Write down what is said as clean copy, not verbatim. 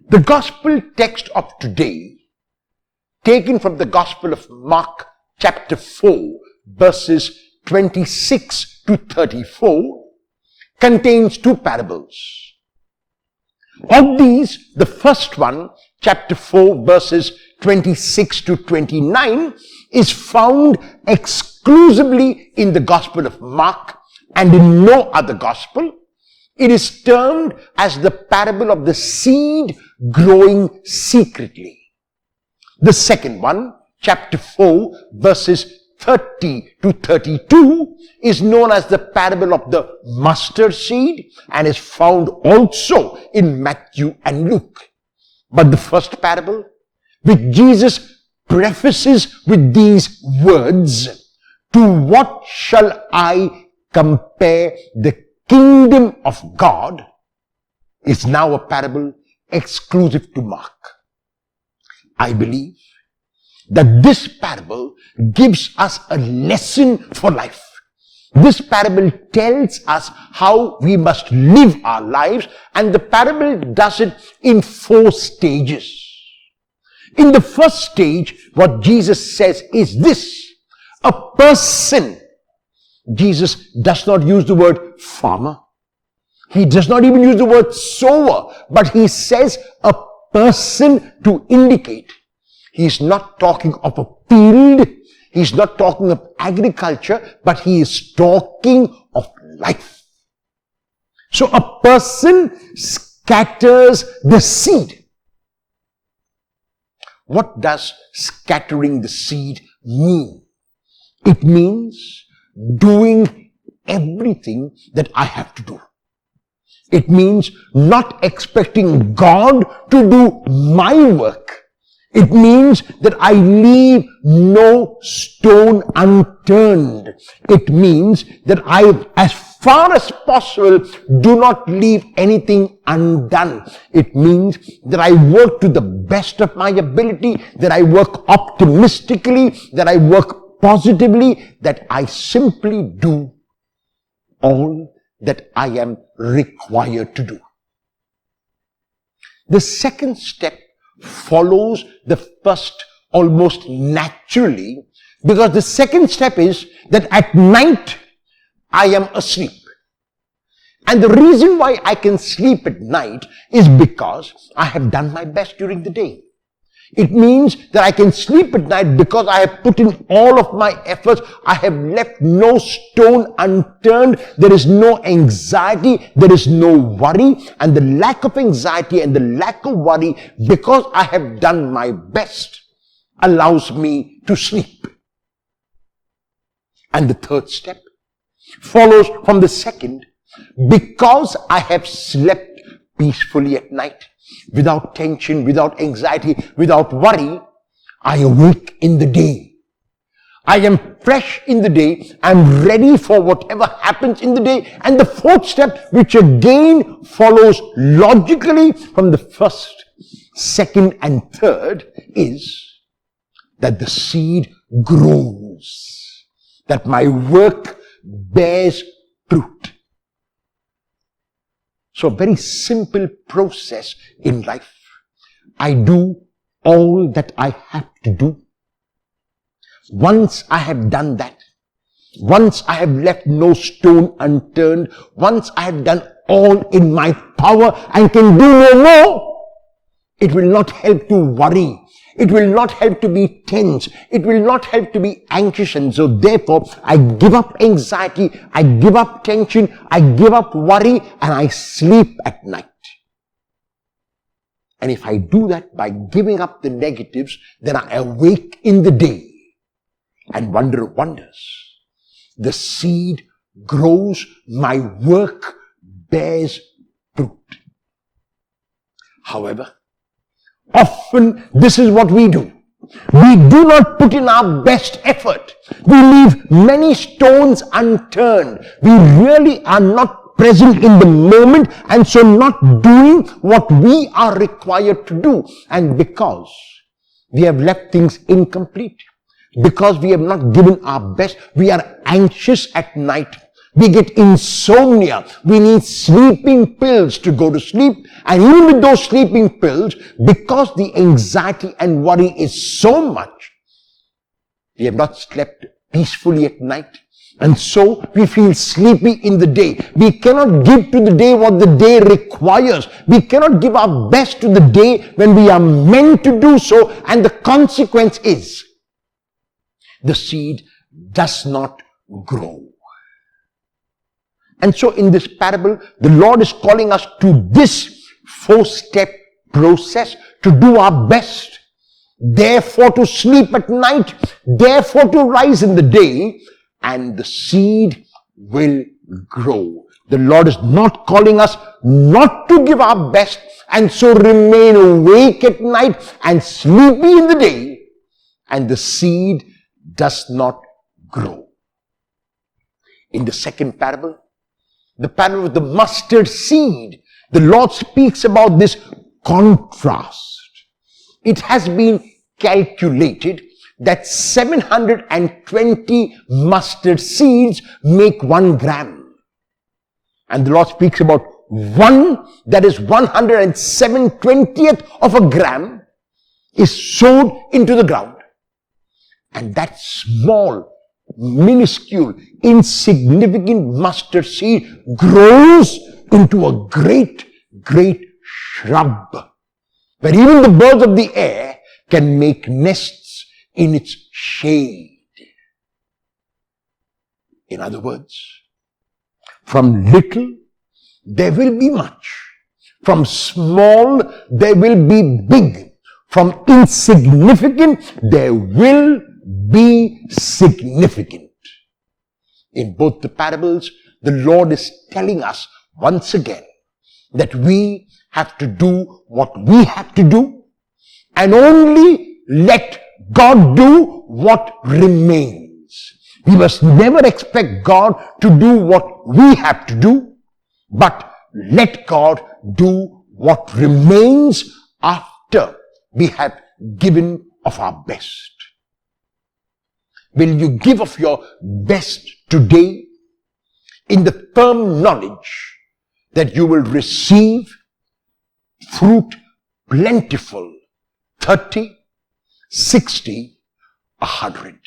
The gospel text of today, taken from the Gospel of Mark chapter 4, verses 26 to 34, contains two parables. Of these, the first one, chapter 4, verses 26 to 29, is found exclusively in the Gospel of Mark and in no other gospel. It is termed as the parable of the seed growing secretly. The second one, chapter 4, verses 30 to 32, is known as the parable of the mustard seed and is found also in Matthew and Luke. But the first parable, which Jesus prefaces with these words, "To what shall I compare the kingdom of God?" is now a parable exclusive to Mark. I believe that this parable gives us a lesson for life. This parable tells us how we must live our lives, and the parable does it in 4 stages. In the first stage, what Jesus says is this: a person. Jesus does not use the word farmer. He does not even use the word sower, but he says a person to indicate. He's not talking of a field. He's not talking of agriculture, but he is talking of life. So a person scatters the seed. What does scattering the seed mean? It means doing everything that I have to do. It means not expecting God to do my work. It means that I leave no stone unturned. It means that I, as far as possible, do not leave anything undone. It means that I work to the best of my ability, that I work optimistically, that I work positively, that I simply do all that I am required to do. The second step follows the first almost naturally, because the second step is that at night I am asleep. And the reason why I can sleep at night is because I have done my best during the day. It means that I can sleep at night because I have put in all of my efforts. I have left no stone unturned. There is no anxiety. There is no worry. And the lack of anxiety and the lack of worry, because I have done my best, allows me to sleep. And the third step follows from the second. Because I have slept peacefully at night, without tension, without anxiety, without worry, I awake in the day. I am fresh in the day. I'm ready for whatever happens in the day. And the fourth step, which again follows logically from the first, second, and third, is that the seed grows, that my work bears fruit. So a very simple process in life. I do all that I have to do. Once I have done that, once I have left no stone unturned, once I have done all in my power and can do no more, it will not help to worry. It will not help to be tense. It will not help to be anxious. And so therefore, I give up anxiety, I give up tension, I give up worry, and I sleep at night. And if I do that by giving up the negatives, then I awake in the day. And wonder of wonders, the seed grows, my work bears fruit. However, often this is what we do. We do not put in our best effort. We leave many stones unturned. We really are not present in the moment, and so not doing what we are required to do. And because we have left things incomplete, because we have not given our best, we are anxious at night. We get insomnia. We need sleeping pills to go to sleep. And even with those sleeping pills, because the anxiety and worry is so much, we have not slept peacefully at night. And so we feel sleepy in the day. We cannot give to the day what the day requires. We cannot give our best to the day when we are meant to do so. And the consequence is the seed does not grow. And so in this parable, the Lord is calling us to this 4-step process to do our best. Therefore to sleep at night, therefore to rise in the day, and the seed will grow. The Lord is not calling us not to give our best and so remain awake at night and sleepy in the day, and the seed does not grow. In the second parable, the parable of the mustard seed, the Lord speaks about this contrast. It has been calculated that 720 mustard seeds make 1 gram. And the Lord speaks about one that is 1/720th of a gram is sowed into the ground. And that small, minuscule, insignificant mustard seed grows into a great, great shrub, where even the birds of the air can make nests in its shade. In other words, from little there will be much. From small there will be big. From insignificant there will be significant. In both the parables, the Lord is telling us once again that we have to do what we have to do and only let God do what remains. We must never expect God to do what we have to do, but let God do what remains after we have given of our best. Will you give of your best today in the firm knowledge that you will receive fruit plentiful, 30, 60, 100?